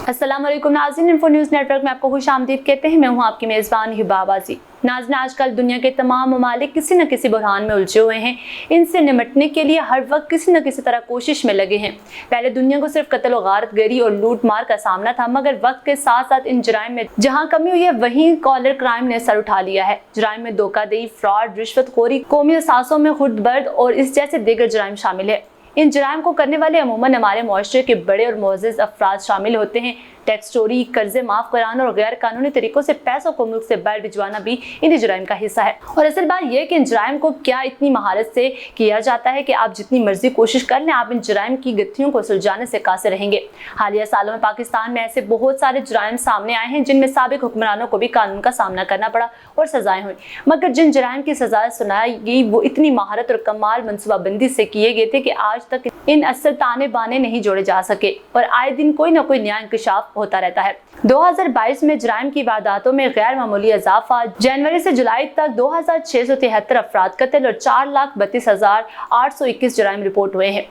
अस्सलाम वालेकुम नाज़रीन, इन्फो न्यूज़ नेटवर्क में आपको खुशामदीद कहते हैं। मैं हूं आपकी मेज़बान हिबा आबादी। नाज़रीन, आजकल दुनिया के तमाम ममालिक किसी न किसी बुरहान में उलझे हुए हैं। इनसे निपटने के लिए हर वक्त किसी न किसी तरह कोशिश में लगे हैं। पहले दुनिया को सिर्फ कत्ल, गारतगरी और लूट मार का सामना था, मगर वक्त के साथ साथ इन जराइम में जहाँ कमी हुई है वहीं कॉलर क्राइम ने सर उठा लिया है। जराइम में धोखाधड़ी, फ्रॉड, रिश्वतखोरी, कौमी असासों में खुर्दबर्द और इस जैसे दीगर जराइम शामिल है। इन जराइम को करने वाले अमूमन हमारे मुआशरे के बड़े और मोअज़्ज़ज़ अफराद शामिल होते हैं। टैक्स चोरी, कर्जे माफ कराना और गैर कानूनी तरीकों से पैसों को मुल्क से बाहर भिजवाना भी इन जराइम का हिस्सा है। और असल बात यह कि इन जराइम को क्या इतनी महारत से किया जाता है कि आप जितनी मर्जी कोशिश कर लें, आप इन जराइम की गत्थियों को सुलझाने से कासिर रहेंगे। हालिया सालों में पाकिस्तान में ऐसे बहुत सारे जराइम सामने आए हैं जिनमें साबिक हुक्मरानों को भी कानून का सामना करना पड़ा और सजाएं हुई, मगर जिन जराइम की सजाएं सुनाई गई वो इतनी महारत और कमाल मनसूबाबंदी से किए गए थे कि आज तक इन असल ताने बाने नहीं जोड़े जा सके और आए दिन कोई ना कोई नया इंकशाफ होता रहता है। 2022 में जराइम की वारदातों में गैर मामूली इजाफा। जनवरी से जुलाई तक 2673 अफराद कत्ल और 4,32,821 जराइम रिपोर्ट हुए हैं।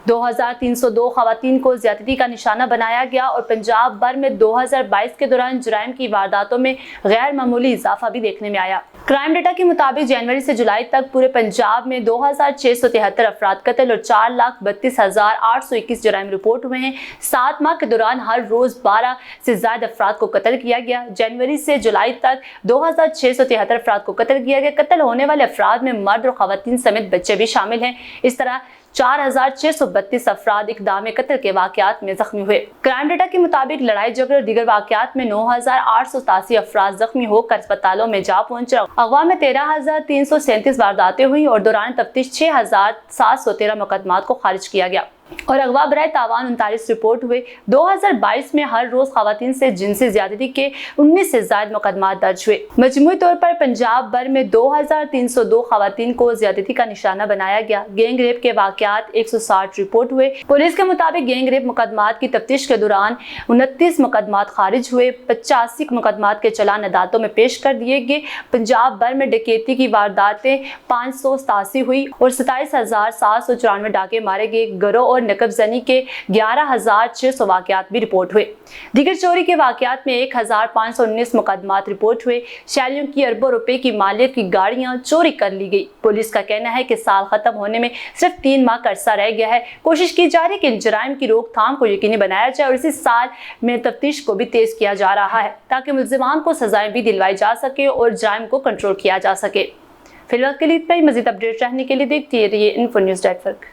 2302 खवातीन को ज्यादती का निशाना बनाया गया और पंजाब भर में 2022 के दौरान जराइम की वारदातों में गैर मामूली इजाफा भी देखने में आया। क्राइम डेटा के मुताबिक जनवरी से जुलाई तक पूरे पंजाब में 2673 अफराद कत्ल और 4,32,821 जराइम रिपोर्ट हुए हैं। 7 माह के दौरान हर रोज 12 से ज्यादा अफराद को कत्ल किया गया। जनवरी से जुलाई तक 2673 अफराद को कत्ल किया गया। कत्ल होने वाले अफराद में मर्द और खवातीन समेत बच्चे भी शामिल हैं। इस तरह 4,632 अफराद इक़दाम कत्ल के वाक़यात में जख्मी हुए। क्राइम डेटा के मुताबिक लड़ाई झगड़े और दीगर वाक़यात में 9,887 अफराद जख्मी होकर अस्पतालों में जा पहुंचे। अगवा में 13,337 वारदातें हुई और दौरान तफ्तीश 6,713 मुकदमात को खारिज किया गया और अगवा बराए तावान 39 रिपोर्ट हुए। 2022 में हर रोज खवातीन से जिनसी ज्यादती के 19 से ज्यादा मुकदमात दर्ज हुए। मजमूई तौर पर पंजाब भर में 2,302 खवातीन को ज्यादती का निशाना बनाया गया। गैंग रेप के वाकयात 160 रिपोर्ट हुए। पुलिस के मुताबिक गैंग रेप मुकदमात की तफ्तीश के दौरान 29 मुकदमात खारिज हुए। 85 मुकदमात के चलान अदालतों में पेश कर दिए गए। पंजाब भर में डकैती की वारदातें 587 हुई और 27,794 डाके मारे गए। गिरोह और नकबजनी के 11,600 वाकयात भी रिपोर्ट हुए। दीगर चोरी के वाकयात में 1,519 मुकदमात रिपोर्ट हुए। शैलियों की अरबों रुपए की मालियत की गाड़ियां चोरी कर ली गई। पुलिस का कहना है कि साल खत्म होने में सिर्फ 3 माह का अरसा रह गया है। कोशिश की जा रही है कि इन जराइम की रोकथाम को यकीनी बनाया जाए और इसी साल में तफ्तीश को भी तेज किया जा रहा है ताकि मुल्जिमान को सजाएं भी दिलवाई जा सके और जराइम को कंट्रोल किया जा सके। फिलहाल के लिए इतना ही। मजीद अपडेट रहने के लिए देखते रहिए इन्फो न्यूज़ नेटवर्क।